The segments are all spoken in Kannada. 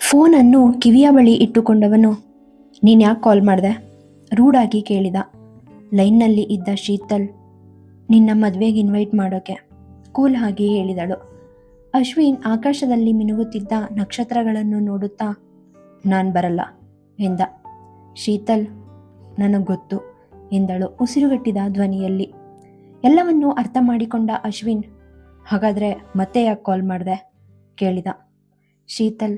ಫೋನನ್ನು ಕಿವಿಯ ಬಳಿ ಇಟ್ಟುಕೊಂಡವನು ನೀನು ಯಾಕೆ ಕಾಲ್ ಮಾಡಿದೆ ರೂಢಾಗಿ ಕೇಳಿದ. ಲೈನ್ನಲ್ಲಿ ಇದ್ದ ಶೀತಲ್ ನಿನ್ನ ಮದುವೆಗೆ ಇನ್ವೈಟ್ ಮಾಡೋಕೆ ಕೂಲ್ ಆಗಿ ಹೇಳಿದಳು. ಅಶ್ವಿನ್ ಆಕಾಶದಲ್ಲಿ ಮಿನುಗುತ್ತಿದ್ದ ನಕ್ಷತ್ರಗಳನ್ನು ನೋಡುತ್ತಾ ನಾನು ಬರಲ್ಲ ಎಂದ. ಶೀತಲ್ ನನಗೆ ಗೊತ್ತು ಎಂದಳು ಉಸಿರುಗಟ್ಟಿದ ಧ್ವನಿಯಲ್ಲಿ. ಎಲ್ಲವನ್ನೂ ಅರ್ಥ ಮಾಡಿಕೊಂಡ ಅಶ್ವಿನ್ ಹಾಗಾದರೆ ಮತ್ತೆ ಯಾಕೆ ಕಾಲ್ ಮಾಡಿದೆ ಕೇಳಿದ. ಶೀತಲ್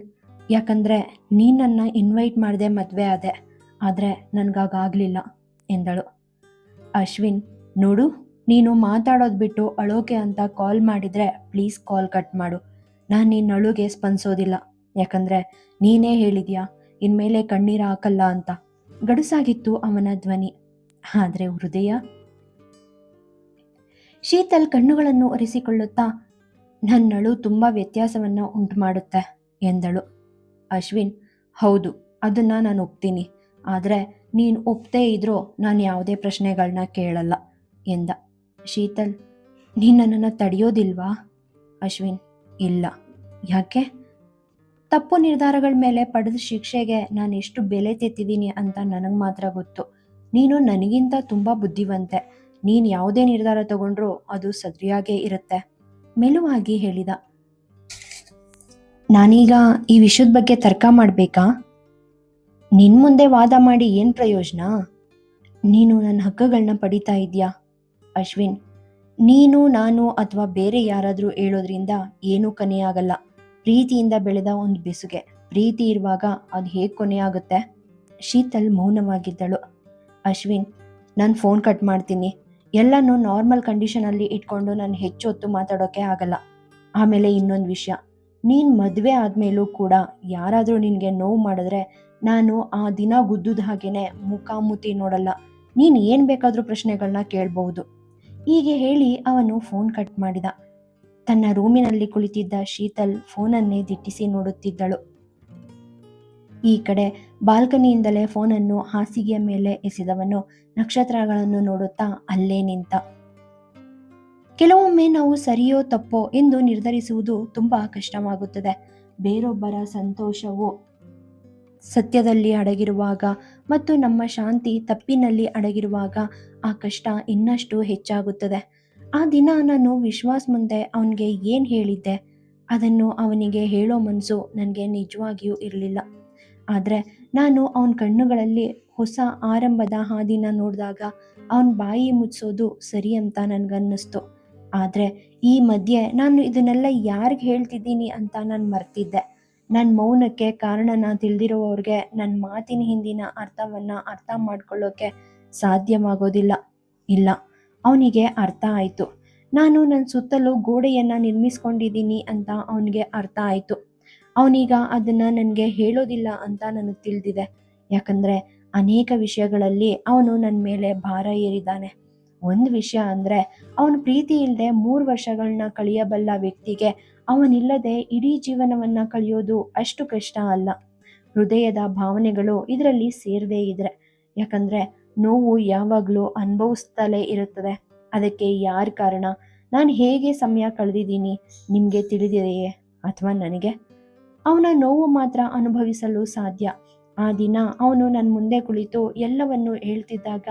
ಯಾಕಂದರೆ ನೀನನ್ನು ಇನ್ವೈಟ್ ಮಾಡಿದೆ ಮದುವೆ ಆದೆ, ಆದರೆ ನನಗಾಗಲಿಲ್ಲ ಎಂದಳು. ಅಶ್ವಿನ್ ನೋಡು, ನೀನು ಮಾತಾಡೋದು ಬಿಟ್ಟು ಅಳೋಕೆ ಅಂತ ಕಾಲ್ ಮಾಡಿದರೆ ಪ್ಲೀಸ್ ಕಾಲ್ ಕಟ್ ಮಾಡು. ನಾನು ನಿನ್ನ ಅಳುಗೆ ಸ್ಪಂದಿಸೋದಿಲ್ಲ, ಯಾಕಂದರೆ ನೀನೇ ಹೇಳಿದ್ಯಾ ಇನ್ಮೇಲೆ ಕಣ್ಣೀರು ಹಾಕಲ್ಲ ಅಂತ. ಗಡುಸಾಗಿತ್ತು ಅವನ ಧ್ವನಿ, ಆದರೆ ಹೃದಯ. ಶೀತಲ್ ಕಣ್ಣುಗಳನ್ನು ಒರೆಸಿಕೊಳ್ಳುತ್ತಾ ನನ್ನಳು ತುಂಬ ವ್ಯತ್ಯಾಸವನ್ನು ಉಂಟು ಮಾಡುತ್ತೆ ಎಂದಳು. ಅಶ್ವಿನ್ ಹೌದು, ಅದನ್ನು ನಾನು ಒಪ್ತೀನಿ, ಆದರೆ ನೀನು ಒಪ್ಪದೇ ಇದ್ರೂ ನಾನು ಯಾವುದೇ ಪ್ರಶ್ನೆಗಳನ್ನ ಕೇಳಲ್ಲ ಎಂದ. ಶೀತಲ್ ನೀನು ನನ್ನನ್ನು ತಡೆಯೋದಿಲ್ವಾ? ಅಶ್ವಿನ್ ಇಲ್ಲ. ಯಾಕೆ? ತಪ್ಪು ನಿರ್ಧಾರಗಳ ಮೇಲೆ ಪಡೆದ ಶಿಕ್ಷೆಗೆ ನಾನು ಎಷ್ಟು ಬೆಲೆ ತೆತ್ತಿದ್ದೀನಿ ಅಂತ ನನಗೆ ಮಾತ್ರ ಗೊತ್ತು. ನೀನು ನನಗಿಂತ ತುಂಬ ಬುದ್ಧಿವಂತೆ. ನೀನು ಯಾವುದೇ ನಿರ್ಧಾರ ತಗೊಂಡ್ರೂ ಅದು ಸರಿಯಾಗೇ ಇರುತ್ತೆ ಮೆಲುವಾಗಿ ಹೇಳಿದ. ನಾನೀಗ ಈ ವಿಷಯದ ಬಗ್ಗೆ ತರ್ಕ ಮಾಡಬೇಕಾ? ನಿನ್ನ ಮುಂದೆ ವಾದ ಮಾಡಿ ಏನು ಪ್ರಯೋಜನ? ನೀನು ನನ್ನ ಹಕ್ಕುಗಳನ್ನ ಪಡಿತಾ ಇದೆಯಾ? ಅಶ್ವಿನ್ ನೀನು, ನಾನು ಅಥವಾ ಬೇರೆ ಯಾರಾದರೂ ಹೇಳೋದ್ರಿಂದ ಏನೂ ಕೊನೆಯಾಗಲ್ಲ. ಪ್ರೀತಿಯಿಂದ ಬೆಳೆದ ಒಂದು ಬೆಸುಗೆ, ಪ್ರೀತಿ ಇರುವಾಗ ಅದು ಹೇಗೆ ಕೊನೆಯಾಗುತ್ತೆ? ಶೀತಲ್ ಮೌನವಾಗಿದ್ದಳು. ಅಶ್ವಿನ್ ನಾನು ಫೋನ್ ಕಟ್ ಮಾಡ್ತೀನಿ. ಎಲ್ಲನೂ ನಾರ್ಮಲ್ ಕಂಡೀಷನಲ್ಲಿ ಇಟ್ಕೊಂಡು ನಾನು ಹೆಚ್ಚು ಹೊತ್ತು ಮಾತಾಡೋಕ್ಕೆ ಆಗಲ್ಲ. ಆಮೇಲೆ ಇನ್ನೊಂದು ವಿಷಯ, ನೀನು ಮದುವೆ ಆದಮೇಲೂ ಕೂಡ ಯಾರಾದರೂ ನಿನಗೆ ನೋವು ಮಾಡಿದ್ರೆ ನಾನು ಆ ದಿನ ಗುದ್ದುದ ಹಾಗೇನೆ ಮುಖಾಮುಖಿ ನೋಡಲ್ಲ. ನೀನು ಏನು ಬೇಕಾದರೂ ಪ್ರಶ್ನೆಗಳನ್ನ ಕೇಳಬಹುದು. ಹೀಗೆ ಹೇಳಿ ಅವನು ಫೋನ್ ಕಟ್ ಮಾಡಿದ. ತನ್ನ ರೂಮಿನಲ್ಲಿ ಕುಳಿತಿದ್ದ ಶೀತಲ್ ಫೋನನ್ನೇ ದಿಟ್ಟಿಸಿ ನೋಡುತ್ತಿದ್ದಳು. ಈ ಕಡೆ ಬಾಲ್ಕನಿಯಿಂದಲೇ ಫೋನನ್ನು ಹಾಸಿಗೆಯ ಮೇಲೆ ಎಸೆದವನು ನಕ್ಷತ್ರಗಳನ್ನು ನೋಡುತ್ತಾ ಅಲ್ಲೇ ನಿಂತ. ಕೆಲವೊಮ್ಮೆ ನಾವು ಸರಿಯೋ ತಪ್ಪೋ ಎಂದು ನಿರ್ಧರಿಸುವುದು ತುಂಬಾ ಕಷ್ಟವಾಗುತ್ತದೆ. ಬೇರೊಬ್ಬರ ಸಂತೋಷವು ಸತ್ಯದಲ್ಲಿ ಅಡಗಿರುವಾಗ ಮತ್ತು ನಮ್ಮ ಶಾಂತಿ ತಪ್ಪಿನಲ್ಲಿ ಅಡಗಿರುವಾಗ ಆ ಕಷ್ಟ ಇನ್ನಷ್ಟು ಹೆಚ್ಚಾಗುತ್ತದೆ. ಆ ದಿನ ನಾನು ವಿಶ್ವಾಸ್ ಮುಂದೆ ಅವನಿಗೆ ಏನು ಹೇಳಿದ್ದೆ ಅದನ್ನು ಅವನಿಗೆ ಹೇಳೋ ಮನಸ್ಸು ನನಗೆ ನಿಜವಾಗಿಯೂ ಇರಲಿಲ್ಲ. ಆದರೆ ನಾನು ಅವನ ಕಣ್ಣುಗಳಲ್ಲಿ ಹೊಸ ಆರಂಭದ ಹಾದಿನ ನೋಡಿದಾಗ ಅವನ ಬಾಯಿ ಮುಚ್ಚೋದು ಸರಿ ಅಂತ ನನಗನ್ನಿಸ್ತು. ಆದರೆ ಈ ಮಧ್ಯೆ ನಾನು ಇದನ್ನೆಲ್ಲ ಯಾರಿಗೆ ಹೇಳ್ತಿದ್ದೀನಿ ಅಂತ ನಾನು ಮರ್ತಿದ್ದೆ. ನನ್ನ ಮೌನಕ್ಕೆ ಕಾರಣನ ತಿಳಿದಿರೋವ್ರಿಗೆ ನನ್ನ ಮಾತಿನ ಹಿಂದಿನ ಅರ್ಥವನ್ನು ಅರ್ಥ ಮಾಡ್ಕೊಳ್ಳೋಕೆ ಸಾಧ್ಯವಾಗೋದಿಲ್ಲ. ಇಲ್ಲ, ಅವನಿಗೆ ಅರ್ಥ ಆಯಿತು. ನಾನು ನನ್ನ ಸುತ್ತಲೂ ಗೋಡೆಯನ್ನು ನಿರ್ಮಿಸ್ಕೊಂಡಿದ್ದೀನಿ ಅಂತ ಅವನಿಗೆ ಅರ್ಥ ಆಯಿತು. ಅವನೀಗ ಅದನ್ನು ನನಗೆ ಹೇಳೋದಿಲ್ಲ ಅಂತ ನನಗೆ ತಿಳಿದಿದೆ. ಯಾಕಂದರೆ ಅನೇಕ ವಿಷಯಗಳಲ್ಲಿ ಅವನು ನನ್ನ ಮೇಲೆ ಭಾರ ಏರಿದ್ದಾನೆ. ಒಂದು ವಿಷಯ ಅಂದರೆ ಅವನು ಪ್ರೀತಿ ಇಲ್ಲದೆ 3 ವರ್ಷಗಳನ್ನ ಕಳೆಯಬಲ್ಲ ವ್ಯಕ್ತಿಗೆ ಅವನಿಲ್ಲದೆ ಇಡೀ ಜೀವನವನ್ನು ಕಳೆಯೋದು ಅಷ್ಟು ಕಷ್ಟ ಅಲ್ಲ. ಹೃದಯದ ಭಾವನೆಗಳು ಇದರಲ್ಲಿ ಸೇರದೇ ಇದ್ರೆ, ಯಾಕಂದರೆ ನೋವು ಯಾವಾಗಲೂ ಅನುಭವಿಸ್ತಲೇ ಇರುತ್ತದೆ. ಅದಕ್ಕೆ ಯಾರು ಕಾರಣ? ನಾನು ಹೇಗೆ ಸಮಯ ಕಳೆದಿದ್ದೀನಿ ನಿಮಗೆ ತಿಳಿದಿದೆಯೇ? ಅಥವಾ ನನಗೆ? ಅವನ ನೋವು ಮಾತ್ರ ಅನುಭವಿಸಲು ಸಾಧ್ಯ. ಆ ದಿನ ಅವನು ನನ್ನ ಮುಂದೆ ಕುಳಿತು ಎಲ್ಲವನ್ನು ಹೇಳ್ತಿದ್ದಾಗ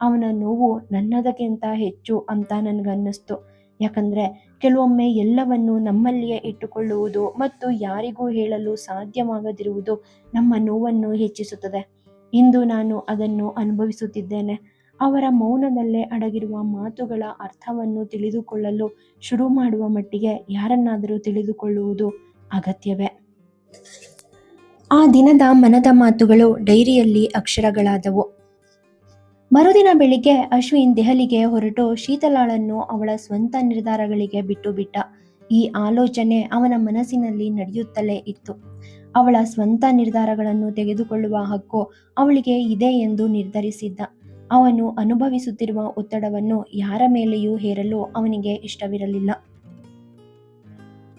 ಅವನ ನೋವು ನನ್ನದಕ್ಕಿಂತ ಹೆಚ್ಚು ಅಂತ ನನಗನ್ನಿಸ್ತು. ಯಾಕಂದರೆ ಕೆಲವೊಮ್ಮೆ ಎಲ್ಲವನ್ನು ನಮ್ಮಲ್ಲಿಯೇ ಇಟ್ಟುಕೊಳ್ಳುವುದು ಮತ್ತು ಯಾರಿಗೂ ಹೇಳಲು ಸಾಧ್ಯವಾಗದಿರುವುದು ನಮ್ಮ ನೋವನ್ನು ಹೆಚ್ಚಿಸುತ್ತದೆ. ಇಂದು ನಾನು ಅದನ್ನು ಅನುಭವಿಸುತ್ತಿದ್ದೇನೆ. ಅವರ ಮೌನದಲ್ಲೇ ಅಡಗಿರುವ ಮಾತುಗಳ ಅರ್ಥವನ್ನು ತಿಳಿದುಕೊಳ್ಳಲು ಶುರು ಮಾಡುವ ಮಟ್ಟಿಗೆ ಯಾರನ್ನಾದರೂ ತಿಳಿದುಕೊಳ್ಳುವುದು ಅಗತ್ಯವೇ. ಆ ದಿನದ ಮನದ ಮಾತುಗಳು ಡೈರಿಯಲ್ಲಿ ಅಕ್ಷರಗಳಾದವು. ಮರುದಿನ ಬೆಳಿಗ್ಗೆ ಅಶ್ವಿನ್ ದೆಹಲಿಗೆ ಹೊರಟು ಶೀತಲಾಳನ್ನು ಅವಳ ಸ್ವಂತ ನಿರ್ಧಾರಗಳಿಗೆ ಬಿಟ್ಟು ಬಿಟ್ಟ. ಈ ಆಲೋಚನೆ ಅವನ ಮನಸ್ಸಿನಲ್ಲಿ ನಡೆಯುತ್ತಲೇ ಇತ್ತು. ಅವಳ ಸ್ವಂತ ನಿರ್ಧಾರಗಳನ್ನು ತೆಗೆದುಕೊಳ್ಳುವ ಹಕ್ಕು ಅವಳಿಗೆ ಇದೆ ಎಂದು ನಿರ್ಧರಿಸಿದ್ದ. ಅವನು ಅನುಭವಿಸುತ್ತಿರುವ ಒತ್ತಡವನ್ನು ಯಾರ ಮೇಲೆಯೂ ಹೇರಲು ಅವನಿಗೆ ಇಷ್ಟವಿರಲಿಲ್ಲ.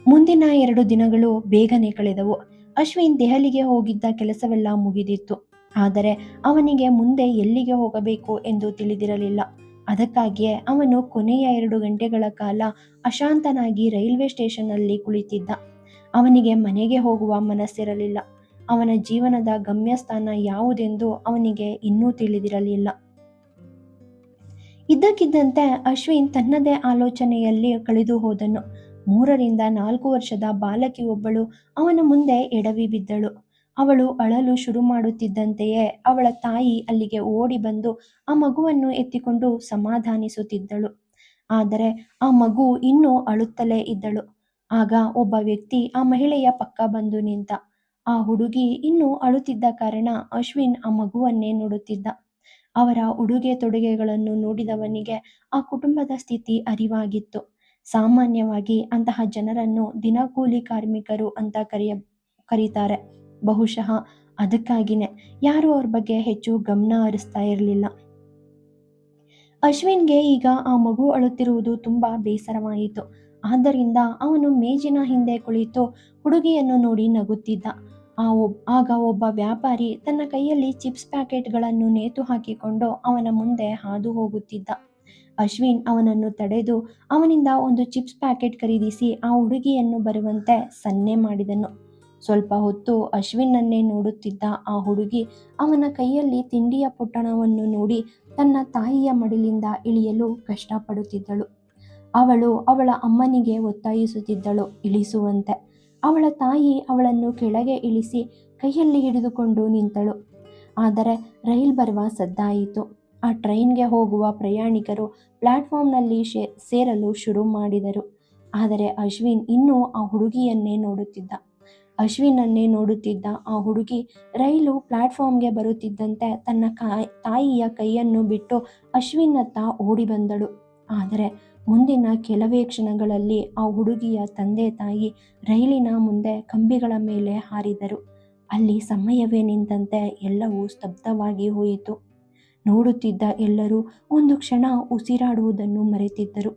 ಮುಂದಿನ 2 ದಿನಗಳು ಬೇಗನೆ ಕಳೆದವು. ಅಶ್ವಿನ್ ದೆಹಲಿಗೆ ಹೋಗಿದ್ದ ಕೆಲಸವೆಲ್ಲ ಮುಗಿದಿತ್ತು. ಆದರೆ ಅವನಿಗೆ ಮುಂದೆ ಎಲ್ಲಿಗೆ ಹೋಗಬೇಕು ಎಂದು ತಿಳಿದಿರಲಿಲ್ಲ. ಅದಕ್ಕಾಗಿಯೇ ಅವನು ಕೊನೆಯ 2 ಗಂಟೆಗಳ ಕಾಲ ಅಶಾಂತನಾಗಿ ರೈಲ್ವೆ ಸ್ಟೇಷನ್ನಲ್ಲಿ ಕುಳಿತಿದ್ದ. ಅವನಿಗೆ ಮನೆಗೆ ಹೋಗುವ ಮನಸ್ಸಿರಲಿಲ್ಲ. ಅವನ ಜೀವನದ ಗಮ್ಯಸ್ಥಾನ ಯಾವುದೆಂದು ಅವನಿಗೆ ಇನ್ನೂ ತಿಳಿದಿರಲಿಲ್ಲ. ಇದ್ದಕ್ಕಿದ್ದಂತೆ ಅಶ್ವಿನ್ ತನ್ನದೇ ಆಲೋಚನೆಯಲ್ಲಿ ಕಳೆದು ಹೋದನು. 3-4 ವರ್ಷದ ಬಾಲಕಿ ಒಬ್ಬಳು ಅವನ ಮುಂದೆ ಎಡವಿ ಬಿದ್ದಳು. ಅವಳು ಅಳಲು ಶುರು ಮಾಡುತ್ತಿದ್ದಂತೆಯೇ ಅವಳ ತಾಯಿ ಅಲ್ಲಿಗೆ ಓಡಿ ಬಂದು ಆ ಮಗುವನ್ನು ಎತ್ತಿಕೊಂಡು ಸಮಾಧಾನಿಸುತ್ತಿದ್ದಳು. ಆದರೆ ಆ ಮಗು ಇನ್ನೂ ಅಳುತ್ತಲೇ ಇದ್ದಳು. ಆಗ ಒಬ್ಬ ವ್ಯಕ್ತಿ ಆ ಮಹಿಳೆಯ ಪಕ್ಕ ಬಂದು ನಿಂತ. ಆ ಹುಡುಗಿ ಇನ್ನೂ ಅಳುತ್ತಿದ್ದ ಕಾರಣ ಅಶ್ವಿನ್ ಆ ಮಗುವನ್ನೇ ನೋಡುತ್ತಿದ್ದ. ಅವರ ಉಡುಗೆ ತೊಡುಗೆಗಳನ್ನು ನೋಡಿದವನಿಗೆ ಆ ಕುಟುಂಬದ ಸ್ಥಿತಿ ಅರಿವಾಗಿತ್ತು. ಸಾಮಾನ್ಯವಾಗಿ ಅಂತಹ ಜನರನ್ನು ದಿನಕೂಲಿ ಕಾರ್ಮಿಕರು ಅಂತ ಕರೀತಾರೆ. ಬಹುಶಃ ಅದಕ್ಕಾಗಿನೇ ಯಾರೂ ಅವ್ರ ಬಗ್ಗೆ ಹೆಚ್ಚು ಗಮನ ಹರಿಸ್ತಾ ಇರಲಿಲ್ಲ. ಅಶ್ವಿನ್ಗೆ ಈಗ ಆ ಮಗು ಅಳುತ್ತಿರುವುದು ತುಂಬಾ ಬೇಸರವಾಯಿತು. ಆದ್ದರಿಂದ ಅವನು ಮೇಜಿನ ಹಿಂದೆ ಕುಳಿತು ಹುಡುಗಿಯನ್ನು ನೋಡಿ ನಗುತ್ತಿದ್ದ. ಆಗ ಒಬ್ಬ ವ್ಯಾಪಾರಿ ತನ್ನ ಕೈಯಲ್ಲಿ ಚಿಪ್ಸ್ ಪ್ಯಾಕೆಟ್ಗಳನ್ನು ನೇತು ಹಾಕಿಕೊಂಡು ಅವನ ಮುಂದೆ ಹಾದು ಹೋಗುತ್ತಿದ್ದ. ಅಶ್ವಿನ್ ಅವನನ್ನು ತಡೆದು ಅವನಿಂದ ಒಂದು ಚಿಪ್ಸ್ ಪ್ಯಾಕೆಟ್ ಖರೀದಿಸಿ ಆ ಹುಡುಗಿಯನ್ನು ಬರುವಂತೆ ಸನ್ನೆ ಮಾಡಿದನು. ಸ್ವಲ್ಪ ಹೊತ್ತು ಅಶ್ವಿನ್ನನ್ನೇ ನೋಡುತ್ತಿದ್ದ ಆ ಹುಡುಗಿ ಅವನ ಕೈಯಲ್ಲಿ ತಿಂಡಿಯ ಪೊಟ್ಟಣವನ್ನು ನೋಡಿ ತನ್ನ ತಾಯಿಯ ಮಡಿಲಿಂದ ಇಳಿಯಲು ಕಷ್ಟಪಡುತ್ತಿದ್ದಳು. ಅವಳು ಅವಳ ಅಮ್ಮನಿಗೆ ಒತ್ತಾಯಿಸುತ್ತಿದ್ದಳು ಇಳಿಸುವಂತೆ. ಅವಳ ತಾಯಿ ಅವಳನ್ನು ಕೆಳಗೆ ಇಳಿಸಿ ಕೈಯಲ್ಲಿ ಹಿಡಿದುಕೊಂಡು ನಿಂತಳು. ಆದರೆ ರೈಲ್ ಬರುವ ಸದ್ದಾಯಿತು. ಆ ಟ್ರೈನ್ಗೆ ಹೋಗುವ ಪ್ರಯಾಣಿಕರು ಪ್ಲಾಟ್ಫಾರ್ಮ್ನಲ್ಲಿ ಸೇರಲು ಶುರು ಮಾಡಿದರು. ಆದರೆ ಅಶ್ವಿನ್ ಇನ್ನೂ ಆ ಹುಡುಗಿಯನ್ನೇ ನೋಡುತ್ತಿದ್ದ. ಅಶ್ವಿನನ್ನೇ ನೋಡುತ್ತಿದ್ದ ಆ ಹುಡುಗಿ ರೈಲು ಪ್ಲಾಟ್ಫಾರ್ಮ್ಗೆ ಬರುತ್ತಿದ್ದಂತೆ ತನ್ನ ತಾಯಿಯ ಕೈಯನ್ನು ಬಿಟ್ಟು ಅಶ್ವಿನ್ನತ್ತ ಓಡಿ ಬಂದಳು. ಆದರೆ ಮುಂದಿನ ಕೆಲವೇ ಕ್ಷಣಗಳಲ್ಲಿ ಆ ಹುಡುಗಿಯ ತಂದೆ ತಾಯಿ ರೈಲಿನ ಮುಂದೆ ಕಂಬಿಗಳ ಮೇಲೆ ಹಾರಿದರು. ಅಲ್ಲಿ ಸಮಯವೇ ನಿಂತಂತೆ ಎಲ್ಲವೂ ಸ್ತಬ್ಧವಾಗಿ ಹೋಯಿತು. ನೋಡುತ್ತಿದ್ದ ಎಲ್ಲರೂ ಒಂದು ಕ್ಷಣ ಉಸಿರಾಡುವುದನ್ನು ಮರೆತಿದ್ದರು.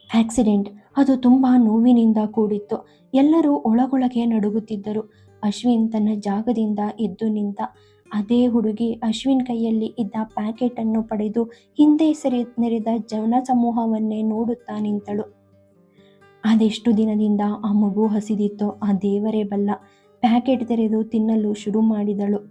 ಆಕ್ಸಿಡೆಂಟ್ ಅದು ತುಂಬಾ ನೋವಿನಿಂದ ಕೂಡಿತ್ತು. ಎಲ್ಲರೂ ಒಳಗೊಳಗೆ ನಡುಗುತ್ತಿದ್ದರು. ಅಶ್ವಿನ್ ತನ್ನ ಜಾಗದಿಂದ ಎದ್ದು ನಿಂತ. ಅದೇ ಹುಡುಗಿ ಅಶ್ವಿನ್ ಕೈಯಲ್ಲಿ ಇದ್ದ ಪ್ಯಾಕೆಟ್ ಅನ್ನು ಪಡೆದು ಹಿಂದೆ ನೆರೆದ ಜನಸಮೂಹವನ್ನೇ ನೋಡುತ್ತಾ ನಿಂತಳು. ಅದೆಷ್ಟು ದಿನದಿಂದ ಆ ಮಗು ಹಸಿದಿತ್ತೋ ಆ ದೇವರೇ ಬಲ್ಲ. ಪ್ಯಾಕೆಟ್ ತೆರೆದು ತಿನ್ನಲು ಶುರು ಮಾಡಿದಳು.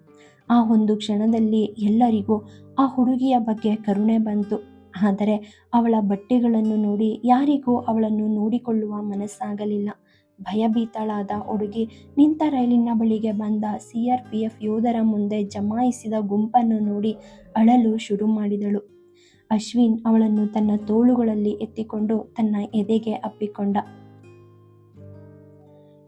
ಆ ಒಂದು ಕ್ಷಣದಲ್ಲಿ ಎಲ್ಲರಿಗೂ ಆ ಹುಡುಗಿಯ ಬಗ್ಗೆ ಕರುಣೆ ಬಂತು. ಆದರೆ ಅವಳ ಬಟ್ಟೆಗಳನ್ನು ನೋಡಿ ಯಾರಿಗೂ ಅವಳನ್ನು ನೋಡಿಕೊಳ್ಳುವ ಮನಸ್ಸಾಗಲಿಲ್ಲ. ಭಯಭೀತಳಾದ ಹುಡುಗಿ ನಿಂತ ರೈಲಿನ ಬಳಿಗೆ ಬಂದ CRPF ಯೋಧರ ಮುಂದೆ ಜಮಾಯಿಸಿದ ಗುಂಪನ್ನು ನೋಡಿ ಅಳಲು ಶುರು ಮಾಡಿದಳು. ಅಶ್ವಿನ್ ಅವಳನ್ನು ತನ್ನ ತೋಳುಗಳಲ್ಲಿ ಎತ್ತಿಕೊಂಡು ತನ್ನ ಎದೆಗೆ ಅಪ್ಪಿಕೊಂಡ.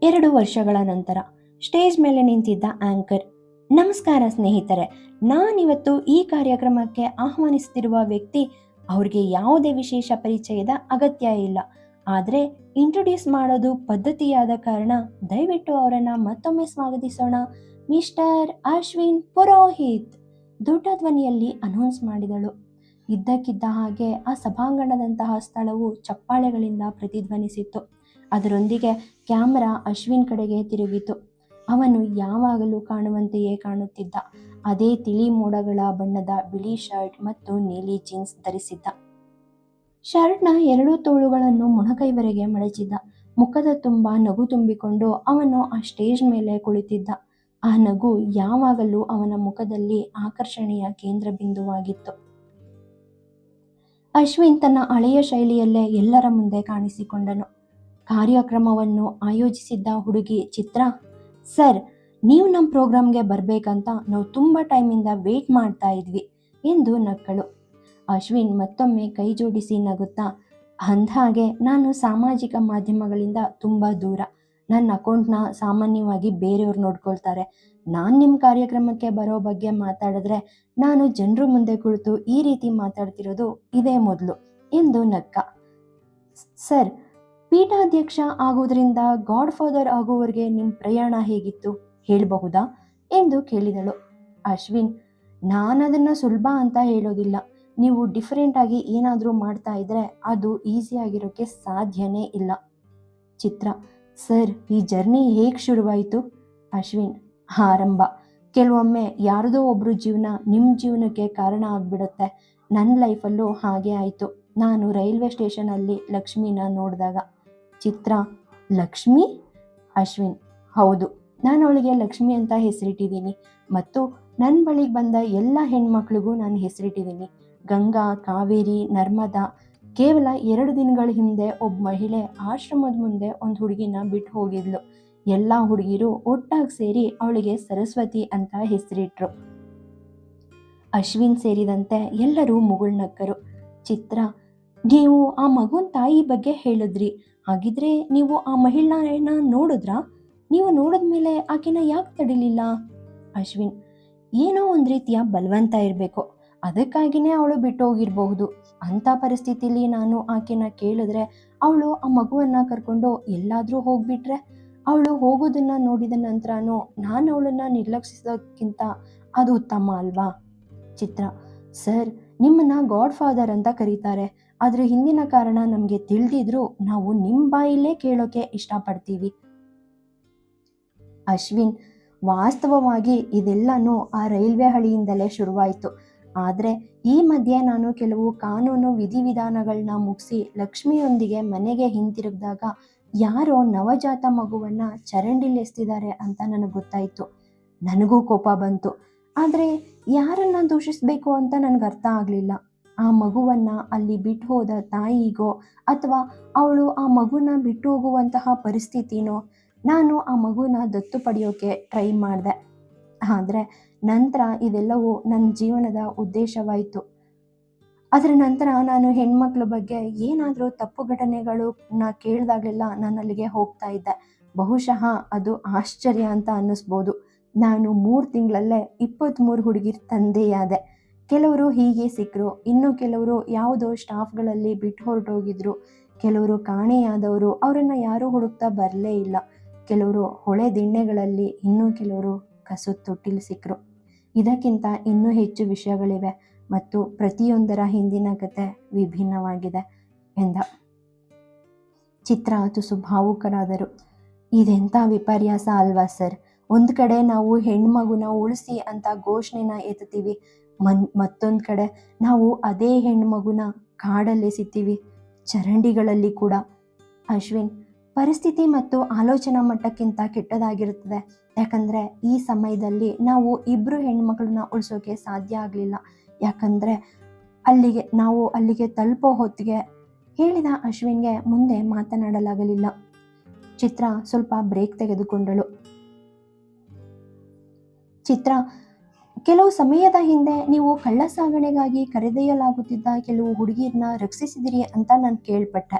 2 ವರ್ಷಗಳ ನಂತರ ಸ್ಟೇಜ್ ಮೇಲೆ ನಿಂತಿದ್ದ ಆಂಕರ್, ನಮಸ್ಕಾರ ಸ್ನೇಹಿತರೆ, ನಾನಿವತ್ತು ಈ ಕಾರ್ಯಕ್ರಮಕ್ಕೆ ಆಹ್ವಾನಿಸುತ್ತಿರುವ ವ್ಯಕ್ತಿ ಅವ್ರಿಗೆ ಯಾವುದೇ ವಿಶೇಷ ಪರಿಚಯದ ಅಗತ್ಯ ಇಲ್ಲ. ಆದರೆ ಇಂಟ್ರೊಡ್ಯೂಸ್ ಮಾಡೋದು ಪದ್ಧತಿಯಾದ ಕಾರಣ ದಯವಿಟ್ಟು ಅವರನ್ನು ಮತ್ತೊಮ್ಮೆ ಸ್ವಾಗತಿಸೋಣ. ಮಿಸ್ಟರ್ ಅಶ್ವಿನ್ ಪುರೋಹಿತ್ ದೊಡ್ಡ ಧ್ವನಿಯಲ್ಲಿ ಅನೌನ್ಸ್ ಮಾಡಿದಳು. ಇದ್ದಕ್ಕಿದ್ದ ಹಾಗೆ ಆ ಸಭಾಂಗಣದಂತಹ ಸ್ಥಳವು ಚಪ್ಪಾಳೆಗಳಿಂದ ಪ್ರತಿಧ್ವನಿಸಿತ್ತು. ಅದರೊಂದಿಗೆ ಕ್ಯಾಮರಾ ಅಶ್ವಿನ್ ಕಡೆಗೆ ತಿರುಗಿತು. ಅವನು ಯಾವಾಗಲೂ ಕಾಣುವಂತೆಯೇ ಕಾಣುತ್ತಿದ್ದ. ಅದೇ ತಿಳಿ ಮೋಡಗಳ ಬಣ್ಣದ ಬಿಳಿ ಶರ್ಟ್ ಮತ್ತು ನೀಲಿ ಜೀನ್ಸ್ ಧರಿಸಿದ್ದ. ಶರ್ಟ್ನ 2 ತೋಳುಗಳನ್ನು ಮೊಣಕೈವರೆಗೆ ಮಡಚಿದ್ದ. ಮುಖದ ತುಂಬ ನಗು ತುಂಬಿಕೊಂಡು ಅವನು ಆ ಸ್ಟೇಜ್ ಮೇಲೆ ಕುಳಿತಿದ್ದ. ಆ ನಗು ಯಾವಾಗಲೂ ಅವನ ಮುಖದಲ್ಲಿ ಆಕರ್ಷಣೆಯ ಕೇಂದ್ರ ಬಿಂದುವಾಗಿತ್ತು. ಅಶ್ವಿನ್ ತನ್ನ ಹಳೆಯ ಶೈಲಿಯಲ್ಲೇ ಎಲ್ಲರ ಮುಂದೆ ಕಾಣಿಸಿಕೊಂಡನು. ಕಾರ್ಯಕ್ರಮವನ್ನು ಆಯೋಜಿಸಿದ್ದ ಹುಡುಗಿ ಚಿತ್ರ, ಸರ್, ನೀವು ನಮ್ಮ ಪ್ರೋಗ್ರಾಮ್ಗೆ ಬರಬೇಕಂತ ನಾವು ತುಂಬ ಟೈಮಿಂದ ವೇಟ್ ಮಾಡ್ತಾ ಇದ್ವಿ ಎಂದು ನಕ್ಕಳು. ಅಶ್ವಿನ್ ಮತ್ತೊಮ್ಮೆ ಕೈ ಜೋಡಿಸಿ ನಗುತ್ತಾ, ಅಂದಹಾಗೆ ನಾನು ಸಾಮಾಜಿಕ ಮಾಧ್ಯಮಗಳಿಂದ ತುಂಬ ದೂರ. ನನ್ನ ಅಕೌಂಟ್ನ ಸಾಮಾನ್ಯವಾಗಿ ಬೇರೆಯವ್ರು ನೋಡ್ಕೊಳ್ತಾರೆ. ನಾನು ನಿಮ್ಮ ಕಾರ್ಯಕ್ರಮಕ್ಕೆ ಬರೋ ಬಗ್ಗೆ ಮಾತಾಡಿದ್ರೆ ನಾನು ಜನರು ಮುಂದೆ ಕುಳಿತು ಈ ರೀತಿ ಮಾತಾಡ್ತಿರೋದು ಇದೇ ಮೊದಲು ಎಂದು ನಕ್ಕ. ಸರ್, ಪೀಠಾಧ್ಯಕ್ಷ ಆಗೋದ್ರಿಂದ ಗಾಡ್ ಫಾದರ್ ಆಗೋವರೆಗೆ ನಿಮ್ಮ ಪ್ರಯಾಣ ಹೇಗಿತ್ತು ಹೇಳಬಹುದಾ ಎಂದು ಕೇಳಿದಳು. ಅಶ್ವಿನ್, ನಾನದನ್ನು ಸುಲಭ ಅಂತ ಹೇಳೋದಿಲ್ಲ. ನೀವು ಡಿಫರೆಂಟ್ ಆಗಿ ಏನಾದರೂ ಮಾಡ್ತಾ ಇದ್ರೆ ಅದು ಈಸಿಯಾಗಿರೋಕ್ಕೆ ಸಾಧ್ಯನೇ ಇಲ್ಲ. ಚಿತ್ರ, ಸರ್, ಈ ಜರ್ನಿ ಹೇಗೆ ಶುರುವಾಯಿತು? ಅಶ್ವಿನ್, ಆರಂಭ ಕೆಲವೊಮ್ಮೆ ಯಾರದೋ ಒಬ್ಬರು ಜೀವನ ನಿಮ್ಮ ಜೀವನಕ್ಕೆ ಕಾರಣ ಆಗಿಬಿಡುತ್ತೆ. ನನ್ನ ಲೈಫಲ್ಲೂ ಹಾಗೆ ಆಯಿತು. ನಾನು ರೈಲ್ವೆ ಸ್ಟೇಷನಲ್ಲಿ ಲಕ್ಷ್ಮಿನ ನೋಡಿದಾಗ. ಚಿತ್ರ, ಲಕ್ಷ್ಮಿ? ಅಶ್ವಿನ್: ಹೌದು, ನಾನು ಅವಳಿಗೆ ಲಕ್ಷ್ಮಿ ಅಂತ ಹೆಸರಿಟ್ಟಿದ್ದೀನಿ ಮತ್ತು ನನ್ನ ಬಳಿಗೆ ಬಂದ ಎಲ್ಲ ಹೆಣ್ಮಕ್ಳಿಗೂ ನಾನು ಹೆಸರಿಟ್ಟಿದ್ದೀನಿ. ಗಂಗಾ, ಕಾವೇರಿ, ನರ್ಮದಾ. ಕೇವಲ 2 ದಿನಗಳ ಹಿಂದೆ ಒಬ್ಬ ಮಹಿಳೆ ಆಶ್ರಮದ ಮುಂದೆ ಒಂದು ಹುಡುಗಿನ ಬಿಟ್ಟು ಹೋಗಿದ್ಲು. ಎಲ್ಲ ಹುಡುಗಿರು ಒಟ್ಟಾಗಿ ಸೇರಿ ಅವಳಿಗೆ ಸರಸ್ವತಿ ಅಂತ ಹೆಸರಿಟ್ರು. ಅಶ್ವಿನ್ ಸೇರಿದಂತೆ ಎಲ್ಲರೂ ಮುಗುಳ್ನಕ್ಕರು. ಚಿತ್ರ: ನೀವು ಆ ಮಗುನ ತಾಯಿ ಬಗ್ಗೆ ಹೇಳಿದ್ರಿ, ಹಾಗಿದ್ರೆ ನೀವು ಆ ಮಹಿಳೆನ ನೋಡಿದ್ರಾ? ನೀವು ನೋಡಿದ್ಮೇಲೆ ಆಕೆನ ಯಾಕೆ ತಡಿಲಿಲ್ಲ? ಅಶ್ವಿನ್: ಏನೋ ಒಂದು ರೀತಿಯ ಬಲವಂತ ಇರಬೇಕು, ಅದಕ್ಕಾಗಿನೇ ಅವಳು ಬಿಟ್ಟು ಹೋಗಿರಬಹುದು. ಅಂಥ ಪರಿಸ್ಥಿತಿಲಿ ನಾನು ಆಕೆನ ಕೇಳಿದ್ರೆ ಅವಳು ಆ ಮಗುವನ್ನ ಕರ್ಕೊಂಡು ಎಲ್ಲಾದ್ರೂ ಹೋಗ್ಬಿಟ್ರೆ, ಅವಳು ಹೋಗೋದನ್ನ ನೋಡಿದ ನಂತರನೂ ನಾನು ಅವಳನ್ನ ನಿರ್ಲಕ್ಷಿಸೋದಕ್ಕಿಂತ ಅದು ಉತ್ತಮ ಅಲ್ವಾ? ಚಿತ್ರ: ಸರ್, ನಿಮ್ಮನ್ನ ಗಾಡ್ ಫಾದರ್ ಅಂತ ಕರೀತಾರೆ. ಅದ್ರ ಹಿಂದಿನ ಕಾರಣ ನಮಗೆ ತಿಳಿದಿದ್ರು ನಾವು ನಿಮ್ಮ ಬಾಯಿಲೇ ಕೇಳೋಕೆ ಇಷ್ಟಪಡ್ತೀವಿ. ಅಶ್ವಿನ್: ವಾಸ್ತವವಾಗಿ ಇದೆಲ್ಲನೂ ಆ ರೈಲ್ವೆ ಹಳಿಯಿಂದಲೇ ಶುರುವಾಯಿತು. ಆದರೆ ಈ ಮಧ್ಯೆ ನಾನು ಕೆಲವು ಕಾನೂನು ವಿಧಿವಿಧಾನಗಳನ್ನ ಮುಗಿಸಿ ಲಕ್ಷ್ಮಿಯೊಂದಿಗೆ ಮನೆಗೆ ಹಿಂತಿರುಗಿದಾಗ ಯಾರೋ ನವಜಾತ ಮಗುವನ್ನ ಚರಂಡಿಲೆಸ್ತಿದ್ದಾರೆ ಅಂತ ನನಗೆ ಗೊತ್ತಾಯಿತು. ನನಗೂ ಕೋಪ ಬಂತು. ಆದರೆ ಯಾರನ್ನ ದೂಷಿಸಬೇಕು ಅಂತ ನನಗೆ ಅರ್ಥ ಆಗಲಿಲ್ಲ. ಆ ಮಗುವನ್ನ ಅಲ್ಲಿ ಬಿಟ್ಟು ಹೋದ ತಾಯಿಗೋ ಅಥವಾ ಅವಳು ಆ ಮಗುನ ಬಿಟ್ಟು ಹೋಗುವಂತಹ ಪರಿಸ್ಥಿತಿನೋ. ನಾನು ಆ ಮಗುನ ದತ್ತು ಪಡೆಯೋಕೆ ಟ್ರೈ ಮಾಡಿದೆ. ಆದರೆ ನಂತರ ಇದೆಲ್ಲವೂ ನನ್ನ ಜೀವನದ ಉದ್ದೇಶವಾಯಿತು. ಅದರ ನಂತರ ನಾನು ಹೆಣ್ಮಕ್ಳ ಬಗ್ಗೆ ಏನಾದರೂ ತಪ್ಪು ಘಟನೆಗಳನ್ನ ಕೇಳಿದಾಗಲೆಲ್ಲ ನಾನು ಅಲ್ಲಿಗೆ ಹೋಗ್ತಾ ಇದ್ದೆ. ಬಹುಶಃ ಅದು ಆಶ್ಚರ್ಯ ಅಂತ ಅನ್ನಿಸ್ಬೋದು. ನಾನು 3 ತಿಂಗಳಲ್ಲೇ 23 ಹುಡುಗಿರ ತಂದೆಯಾದೆ. ಕೆಲವರು ಹೀಗೆ ಸಿಕ್ಕರು, ಇನ್ನು ಕೆಲವರು ಯಾವುದೋ ಸ್ಟಾಫ್ಗಳಲ್ಲಿ ಬಿಟ್ಟು ಹೊರಟೋಗಿದ್ರು, ಕೆಲವರು ಕಾಣೆಯಾದವರು, ಅವರನ್ನು ಯಾರೂ ಹುಡುಕ್ತಾ ಬರಲೇ ಇಲ್ಲ, ಕೆಲವರು ಹೊಳೆ ದಿಣ್ಣೆಗಳಲ್ಲಿ, ಇನ್ನೂ ಕೆಲವರು ಕಸದ ತೊಟ್ಟಿಲಿ ಸಿಕ್ಕರು. ಇದಕ್ಕಿಂತ ಇನ್ನೂ ಹೆಚ್ಚು ವಿಷಯಗಳಿವೆ ಮತ್ತು ಪ್ರತಿಯೊಂದರ ಹಿಂದಿನ ಕತೆ ವಿಭಿನ್ನವಾಗಿದೆ ಎಂದ. ಚಿತ್ರ ತುಸು ಭಾವುಕರಾದರು. ಇದೆಂಥ ವಿಪರ್ಯಾಸ ಅಲ್ವಾ ಸರ್? ಒಂದು ಕಡೆ ನಾವು ಹೆಣ್ಮಗುನ ಉಳಿಸಿ ಅಂತ ಘೋಷಣೆನ ಎತ್ತೀವಿ, ಮತ್ತೊಂದು ಕಡೆ ನಾವು ಅದೇ ಹೆಣ್ಮಗುನ ಕಾಡಲ್ಲೆಸಿತೀವಿ, ಚರಂಡಿಗಳಲ್ಲಿ ಕೂಡ. ಅಶ್ವಿನ್: ಪರಿಸ್ಥಿತಿ ಮತ್ತು ಆಲೋಚನಾ ಮಟ್ಟಕ್ಕಿಂತ ಕೆಟ್ಟದಾಗಿರುತ್ತದೆ. ಯಾಕಂದರೆ ಈ ಸಮಯದಲ್ಲಿ ನಾವು 2 ಹೆಣ್ಮಕ್ಳನ್ನ ಉಳಿಸೋಕೆ ಸಾಧ್ಯ ಆಗಲಿಲ್ಲ. ಯಾಕಂದರೆ ನಾವು ಅಲ್ಲಿಗೆ ತಲುಪೋ ಹೊತ್ತಿಗೆ ಹೇಳಿದ ಅಶ್ವಿನ್ಗೆ ಮುಂದೆ ಮಾತನಾಡಲಾಗಲಿಲ್ಲ. ಚಿತ್ರ ಸ್ವಲ್ಪ ಬ್ರೇಕ್ ತೆಗೆದುಕೊಂಡಳು. ಚಿತ್ರ: ಕೆಲವು ಸಮಯದ ಹಿಂದೆ ನೀವು ಕಳ್ಳ ಸಾಗಣೆಗಾಗಿ ಕರೆದೊಯ್ಯಲಾಗುತ್ತಿದ್ದ ಕೆಲವು ಹುಡುಗಿಯರನ್ನ ರಕ್ಷಿಸಿದಿರಿ ಅಂತ ನಾನು ಕೇಳ್ಪಟ್ಟೆ.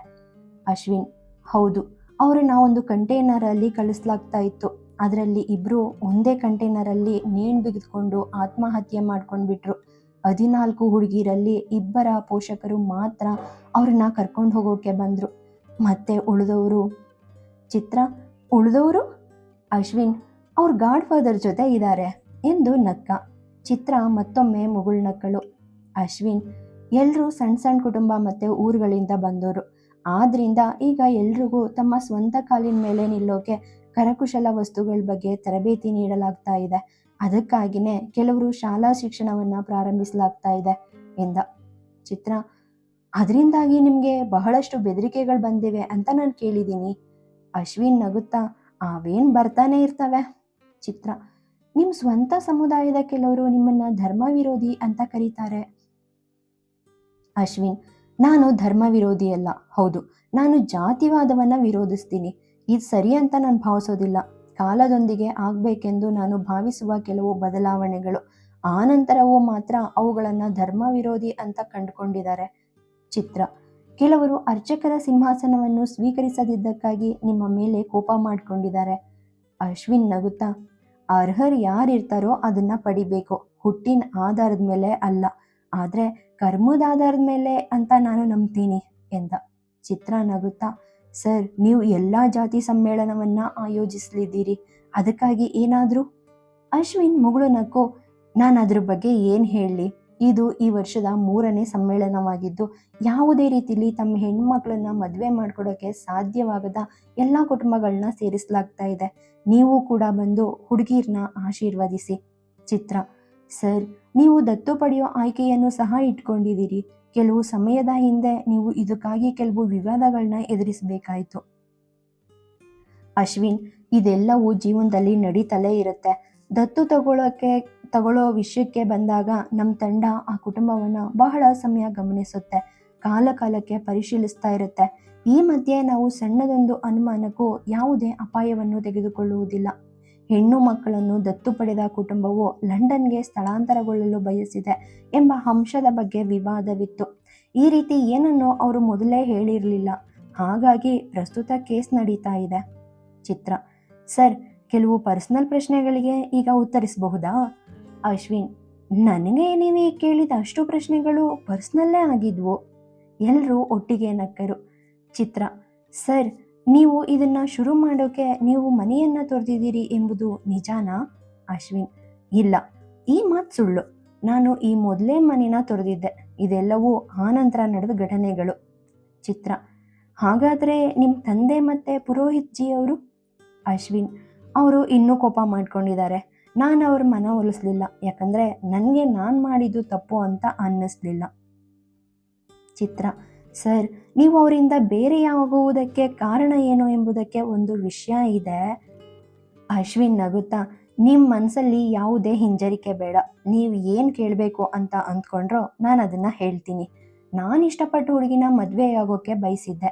ಅಶ್ವಿನ್: ಹೌದು, ಅವರನ್ನ ಒಂದು ಕಂಟೈನರಲ್ಲಿ ಕಳಿಸ್ಲಾಗ್ತಾ ಇತ್ತು. ಅದರಲ್ಲಿ 2 ಒಂದೇ ಕಂಟೈನರಲ್ಲಿ ನೇಣು ಬಿಗಿದುಕೊಂಡು ಆತ್ಮಹತ್ಯೆ ಮಾಡ್ಕೊಂಡ್ಬಿಟ್ರು. 14 ಹುಡುಗಿರಲ್ಲಿ 2 ಪೋಷಕರು ಮಾತ್ರ ಅವ್ರನ್ನ ಕರ್ಕೊಂಡು ಹೋಗೋಕೆ ಬಂದರು. ಮತ್ತೆ ಉಳಿದವರು. ಚಿತ್ರ: ಉಳಿದವರು? ಅಶ್ವಿನ್: ಅವ್ರ ಗಾಡ್ ಫಾದರ್ ಜೊತೆ ಇದ್ದಾರೆ ಎಂದು ನಕ್ಕ. ಚಿತ್ರ ಮತ್ತೊಮ್ಮೆ ಮುಗುಳ್ನಕ್ಕಳು. ಅಶ್ವಿನ್: ಎಲ್ಲರೂ ಸಣ್ಣ ಸಣ್ಣ ಕುಟುಂಬ ಮತ್ತು ಊರುಗಳಿಂದ ಬಂದವರು. ಆದ್ರಿಂದ ಈಗ ಎಲ್ರಿಗೂ ತಮ್ಮ ಸ್ವಂತ ಕಾಲಿನ ಮೇಲೆ ನಿಲ್ಲೋಕೆ ಕರಕುಶಲ ವಸ್ತುಗಳ ಬಗ್ಗೆ ತರಬೇತಿ ನೀಡಲಾಗ್ತಾ ಇದೆ. ಅದಕ್ಕಾಗಿಯೇ ಕೆಲವರು ಶಾಲಾ ಶಿಕ್ಷಣವನ್ನು ಪ್ರಾರಂಭಿಸಲಾಗ್ತಾ ಇದೆ ಎಂದ. ಚಿತ್ರ: ಅದರಿಂದಾಗಿ ನಿಮಗೆ ಬಹಳಷ್ಟು ಬೆದರಿಕೆಗಳು ಬಂದಿವೆ ಅಂತ ನಾನು ಕೇಳಿದ್ದೀನಿ. ಅಶ್ವಿನ್ ನಗುತ್ತಾ: ಅವೇನು ಬರ್ತಾನೆ ಇರ್ತವೆ. ಚಿತ್ರ: ನಿಮ್ಮ ಸ್ವಂತ ಸಮುದಾಯದ ಕೆಲವರು ನಿಮ್ಮನ್ನ ಧರ್ಮ ವಿರೋಧಿ ಅಂತ ಕರೀತಾರೆ. ಅಶ್ವಿನ್: ನಾನು ಧರ್ಮ ವಿರೋಧಿ ಅಲ್ಲ. ಹೌದು, ನಾನು ಜಾತಿವಾದವನ್ನು ವಿರೋಧಿಸ್ತೀನಿ. ಇದು ಸರಿ ಅಂತ ನಾನು ಭಾವಿಸೋದಿಲ್ಲ. ಕಾಲದೊಂದಿಗೆ ಆಗಬೇಕೆಂದು ನಾನು ಭಾವಿಸುವ ಕೆಲವು ಬದಲಾವಣೆಗಳು, ಆ ನಂತರವೂ ಮಾತ್ರ ಅವುಗಳನ್ನು ಧರ್ಮ ವಿರೋಧಿ ಅಂತ ಕಂಡುಕೊಂಡಿದ್ದಾರೆ. ಚಿತ್ರ: ಕೆಲವರು ಅರ್ಚಕರ ಸಿಂಹಾಸನವನ್ನು ಸ್ವೀಕರಿಸದಿದ್ದಕ್ಕಾಗಿ ನಿಮ್ಮ ಮೇಲೆ ಕೋಪ ಮಾಡಿಕೊಂಡಿದ್ದಾರೆ. ಅಶ್ವಿನ್ ನಗುತ್ತಾ: ಅರ್ಹರು ಯಾರಿರ್ತಾರೋ ಅದನ್ನು ಪಡಿಬೇಕು, ಹುಟ್ಟಿನ ಆಧಾರದ ಮೇಲೆ ಅಲ್ಲ, ಆದರೆ ಕರ್ಮದ ಆಧಾರದ ಮೇಲೆ ಅಂತ ನಾನು ನಂಬ್ತೀನಿ ಎಂದ. ಚಿತ್ರ ನಗುತ್ತಾ: ಸರ್, ನೀವು ಎಲ್ಲ ಜಾತಿ ಸಮ್ಮೇಳನವನ್ನು ಆಯೋಜಿಸಲಿದ್ದೀರಿ, ಅದಕ್ಕಾಗಿ ಏನಾದರೂ? ಅಶ್ವಿನ್ ಮುಗುಳು ನಕ್ಕು: ನಾನು ಅದ್ರ ಬಗ್ಗೆ ಏನು ಹೇಳಲಿ? ಇದು ಈ ವರ್ಷದ 3ನೇ ಸಮ್ಮೇಳನವಾಗಿದ್ದು ಯಾವುದೇ ರೀತಿಯಲ್ಲಿ ತಮ್ಮ ಹೆಣ್ಮಕ್ಳನ್ನ ಮದುವೆ ಮಾಡ್ಕೊಡೋಕ್ಕೆ ಸಾಧ್ಯವಾಗದ ಎಲ್ಲ ಕುಟುಂಬಗಳನ್ನ ಸೇರಿಸಲಾಗ್ತಾ ಇದೆ. ನೀವು ಕೂಡ ಬಂದು ಹುಡುಗಿರನ್ನ ಆಶೀರ್ವದಿಸಿ. ಚಿತ್ರ: ಸರ್, ನೀವು ದತ್ತು ಪಡೆಯೋ ಆಯ್ಕೆಯನ್ನು ಸಹ ಇಟ್ಕೊಂಡಿದ್ದೀರಿ. ಕೆಲವು ಸಮಯದ ಹಿಂದೆ ನೀವು ಇದಕ್ಕಾಗಿ ಕೆಲವು ವಿವಾದಗಳನ್ನ ಎದುರಿಸಬೇಕಾಯಿತು. ಅಶ್ವಿನ್, ಇದೆಲ್ಲವೂ ಜೀವನದಲ್ಲಿ ನಡೀತಲೇ ಇರುತ್ತೆ. ದತ್ತು ತಗೊಳ್ಳೋ ವಿಷಯಕ್ಕೆ ಬಂದಾಗ ನಮ್ಮ ತಂಡ ಆ ಕುಟುಂಬವನ್ನು ಬಹಳ ಸಮಯ ಗಮನಿಸುತ್ತೆ, ಕಾಲಕ್ಕೆ ಪರಿಶೀಲಿಸ್ತಾ ಇರುತ್ತೆ. ಈ ಮಧ್ಯೆ ನಾವು ಸಣ್ಣದೊಂದು ಅನುಮಾನಕ್ಕೂ ಯಾವುದೇ ಅಪಾಯವನ್ನು ತೆಗೆದುಕೊಳ್ಳುವುದಿಲ್ಲ. ಹೆಣ್ಣು ಮಕ್ಕಳನ್ನು ದತ್ತು ಪಡೆದ ಕುಟುಂಬವು ಲಂಡನ್ಗೆ ಸ್ಥಳಾಂತರಗೊಳ್ಳಲು ಬಯಸಿದೆ ಎಂಬ ಅಂಶದ ಬಗ್ಗೆ ವಿವಾದವಿತ್ತು. ಈ ರೀತಿ ಏನನ್ನೋ ಅವರು ಮೊದಲೇ ಹೇಳಿರಲಿಲ್ಲ. ಹಾಗಾಗಿ ಪ್ರಸ್ತುತ ಕೇಸ್ ನಡೀತಾ ಇದೆ. ಚಿತ್ರ: ಸರ್, ಕೆಲವು ಪರ್ಸನಲ್ ಪ್ರಶ್ನೆಗಳಿಗೆ ಈಗ ಉತ್ತರಿಸಬಹುದಾ? ಅಶ್ವಿನ್: ನನಗೆ ನೀವೇ ಕೇಳಿದ ಅಷ್ಟು ಪ್ರಶ್ನೆಗಳು ಪರ್ಸನಲ್ಲೇ ಆಗಿದ್ವು. ಎಲ್ಲರೂ ಒಟ್ಟಿಗೆ ನಕ್ಕರು. ಚಿತ್ರ: ಸರ್, ನೀವು ಇದನ್ನ ಶುರು ಮಾಡೋಕೆ ನೀವು ಮನೆಯನ್ನ ತೊರೆದಿದ್ದೀರಿ ಎಂಬುದು ನಿಜಾನಾ? ಅಶ್ವಿನ್: ಇಲ್ಲ, ಈ ಮಾತು ಸುಳ್ಳು. ನಾನು ಈ ಮೊದಲೇ ಮನೆನ ತೊರೆದಿದ್ದೆ. ಇದೆಲ್ಲವೂ ಆನಂತರ ನಡೆದ ಘಟನೆಗಳು. ಚಿತ್ರ: ಹಾಗಾದ್ರೆ ನಿಮ್ಮ ತಂದೆ ಮತ್ತೆ ಪುರೋಹಿತ್ ಜಿ ಅವರು? ಅಶ್ವಿನ್: ಅವರು ಇನ್ನೂ ಕೋಪ ಮಾಡ್ಕೊಂಡಿದ್ದಾರೆ. ನಾನು ಅವ್ರ ಮನವೊಲಿಸ್ಲಿಲ್ಲ, ಯಾಕಂದ್ರೆ ನನಗೆ ನಾನು ಮಾಡಿದ್ದು ತಪ್ಪು ಅಂತ ಅನ್ನಿಸ್ಲಿಲ್ಲ. ಚಿತ್ರ: ಸರ್, ನೀವು ಅವರಿಂದ ಬೇರೆಯಾಗುವುದಕ್ಕೆ ಕಾರಣ ಏನು ಎಂಬುದಕ್ಕೆ ಒಂದು ವಿಷಯ ಇದೆ. ಅಶ್ವಿನ್ ನಗುತ್ತಾ: ನಿಮ್ಮ ಮನಸ್ಸಲ್ಲಿ ಯಾವುದೇ ಹಿಂಜರಿಕೆ ಬೇಡ. ನೀವು ಏನು ಕೇಳಬೇಕು ಅಂತ ಅಂದ್ಕೊಂಡ್ರೋ ನಾನು ಅದನ್ನು ಹೇಳ್ತೀನಿ. ನಾನು ಇಷ್ಟಪಟ್ಟ ಹುಡುಗಿನ ಮದುವೆಯಾಗೋಕ್ಕೆ ಬಯಸಿದ್ದೆ.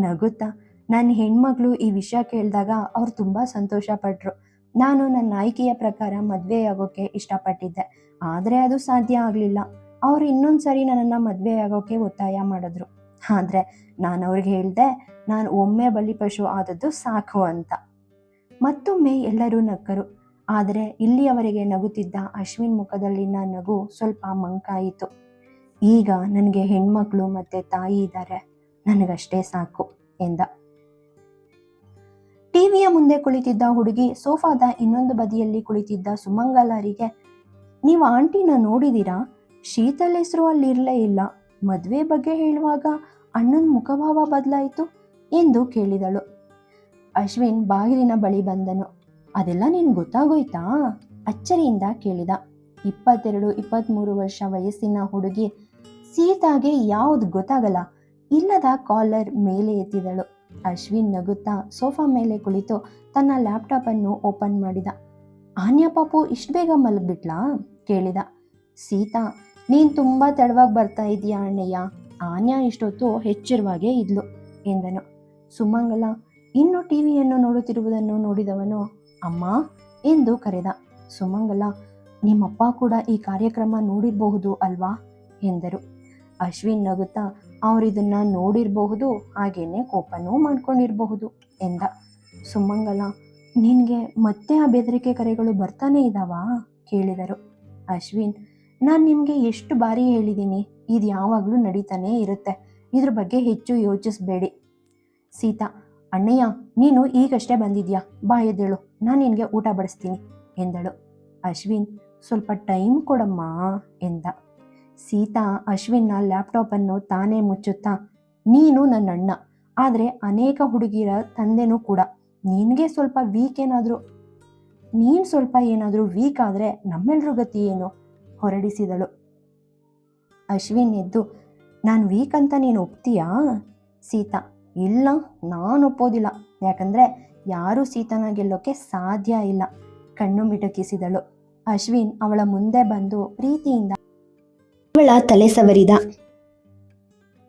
ನಗುತ್ತಾ: ನನ್ನ ಹೆಣ್ಮಗಳು ಈ ವಿಷಯ ಕೇಳಿದಾಗ ಅವ್ರು ತುಂಬ ಸಂತೋಷಪಟ್ಟರು. ನಾನು ನನ್ನ ಆಯ್ಕೆಯ ಪ್ರಕಾರ ಮದುವೆಯಾಗೋಕ್ಕೆ ಇಷ್ಟಪಟ್ಟಿದ್ದೆ, ಆದರೆ ಅದು ಸಾಧ್ಯ ಆಗಲಿಲ್ಲ. ಅವರು ಇನ್ನೊಂದು ಸರಿ ನನ್ನನ್ನು ಮದುವೆಯಾಗೋಕ್ಕೆ ಒತ್ತಾಯ ಮಾಡಿದ್ರು. ಆದರೆ ನಾನು ಅವ್ರಿಗೆ ಹೇಳಿದೆ, ನಾನು ಒಮ್ಮೆ ಬಲಿಪಶು ಆದದ್ದು ಸಾಕು ಅಂತ. ಮತ್ತೊಮ್ಮೆ ಎಲ್ಲರೂ ನಕ್ಕರು. ಆದರೆ ಇಲ್ಲಿಯವರೆಗೆ ನಗುತ್ತಿದ್ದ ಅಶ್ವಿನ್ ಮುಖದಲ್ಲಿನ ನಗು ಸ್ವಲ್ಪ ಮಂಕಾಯಿತು. ಈಗ ನನಗೆ ಹೆಣ್ಮಕ್ಳು ಮತ್ತೆ ತಾಯಿ ಇದ್ದಾರೆ, ನನಗಷ್ಟೇ ಸಾಕು ಎಂದ. ಟಿವಿಯ ಮುಂದೆ ಕುಳಿತಿದ್ದ ಹುಡುಗಿ ಸೋಫಾದ ಇನ್ನೊಂದು ಬದಿಯಲ್ಲಿ ಕುಳಿತಿದ್ದ ಸುಮಂಗಲರಿಗೆ, ನೀವು ಆಂಟಿನ ನೋಡಿದ್ದೀರಾ? ಶೀತಲ್ ಹೆಸರು ಅಲ್ಲಿರಲೇ ಇಲ್ಲ. ಮದುವೆ ಬಗ್ಗೆ ಹೇಳುವಾಗ ಅಣ್ಣನ ಮುಖಭಾವ ಬದಲಾಯಿತು ಎಂದು ಕೇಳಿದಳು. ಅಶ್ವಿನ್ ಬಾಗಿಲಿನ ಬಳಿ ಬಂದನು. ಅದೆಲ್ಲ ನಿನ್ಗೆ ಗೊತ್ತಾಗೋಯ್ತಾ? ಅಚ್ಚರಿಯಿಂದ ಕೇಳಿದ. 22-23 ವರ್ಷ ವಯಸ್ಸಿನ ಹುಡುಗಿ ಸೀತಾಗೆ ಯಾವ್ದು ಗೊತ್ತಾಗಲ್ಲ ಇಲ್ಲದ ಕಾಲರ್ ಮೇಲೆ ಎತ್ತಿದಳು. ಅಶ್ವಿನ್ ನಗುತ್ತಾ ಸೋಫಾ ಮೇಲೆ ಕುಳಿತು ತನ್ನ ಲ್ಯಾಪ್ಟಾಪ್ ಅನ್ನು ಓಪನ್ ಮಾಡಿದ. ಆನ್ಯಾ ಪಾಪು ಇಷ್ಟು ಬೇಗ ಮಲಗ್ಬಿಟ್ಲಾ? ಕೇಳಿದ. ಸೀತಾ, ನೀನ್ ತುಂಬಾ ತಡವಾಗಿ ಬರ್ತಾ ಇದೀಯಾ ಅಣ್ಣಯ್ಯ. ಆನ್ಯಾ ಇಷ್ಟೊತ್ತು ಎಚ್ಚರವಾಗೇ ಇದ್ಲು ಎಂದನು. ಸುಮಂಗಲ ಇನ್ನು ಟಿವಿಯನ್ನು ನೋಡುತ್ತಿರುವುದನ್ನು ನೋಡಿದವನು ಅಮ್ಮ ಎಂದು ಕರೆದ. ಸುಮಂಗಲ, ನಿಮ್ಮಪ್ಪ ಕೂಡ ಈ ಕಾರ್ಯಕ್ರಮ ನೋಡಿರಬಹುದು ಅಲ್ವಾ ಎಂದರು. ಅಶ್ವಿನ್ ನಗುತ್ತಾ, ಅವರಿದನ್ನ ನೋಡಿರಬಹುದು, ಹಾಗೇನೆ ಕೋಪನೂ ಮಾಡ್ಕೊಂಡಿರಬಹುದು ಎಂದ. ಸುಮಂಗಲ, ನಿನಗೆ ಮತ್ತೆ ಆ ಬೆದರಿಕೆ ಕರೆಗಳು ಬರ್ತಾನೆ ಇದ್ದಾವಾ ಕೇಳಿದರು. ಅಶ್ವಿನ್, ನಾನು ನಿಮಗೆ ಎಷ್ಟು ಬಾರಿ ಹೇಳಿದ್ದೀನಿ, ಇದು ಯಾವಾಗಲೂ ನಡೀತಾನೆ ಇರುತ್ತೆ, ಇದ್ರ ಬಗ್ಗೆ ಹೆಚ್ಚು ಯೋಚಿಸಬೇಡಿ. ಸೀತಾ, ಅಣ್ಣಯ್ಯ ನೀನು ಈಗಷ್ಟೇ ಬಂದಿದ್ಯಾ, ಬಾ ಎದ್ದೇಳು, ನಾನು ನಿನಗೆ ಊಟ ಬಡಿಸ್ತೀನಿ ಎಂದಳು. ಅಶ್ವಿನ್, ಸ್ವಲ್ಪ ಟೈಮ್ ಕೊಡಮ್ಮ ಎಂದ. ಸೀತಾ ಅಶ್ವಿನ್ನ ಲ್ಯಾಪ್ಟಾಪನ್ನು ತಾನೇ ಮುಚ್ಚುತ್ತಾ, ನೀನು ನನ್ನ ಅಣ್ಣ, ಆದರೆ ಅನೇಕ ಹುಡುಗಿಯರ ತಂದೆನೂ ಕೂಡ. ನೀನು ಸ್ವಲ್ಪ ಏನಾದರೂ ವೀಕ್ ಆದರೆ ನಮ್ಮೆಲ್ಲರೂ ಗತಿ ಏನು ಹೊರಡಿಸಿದಳು. ಅಶ್ವಿನ್ ಎದ್ದು, ನಾನು ವೀಕ್ ಅಂತ ನೀನು ಒಪ್ತೀಯಾ? ಸೀತಾ, ಇಲ್ಲ, ನಾನು ಒಪ್ಪೋದಿಲ್ಲ, ಯಾಕಂದರೆ ಯಾರೂ ಸೀತಾನ ಗೆಲ್ಲೋಕ್ಕೆ ಸಾಧ್ಯ ಇಲ್ಲ ಕಣ್ಣು ಮಿಟುಕಿಸಿದಳು. ಅಶ್ವಿನ್ ಅವಳ ಮುಂದೆ ಬಂದು ಪ್ರೀತಿಯಿಂದ ಅವಳ ತಲೆ ಸವರಿದ.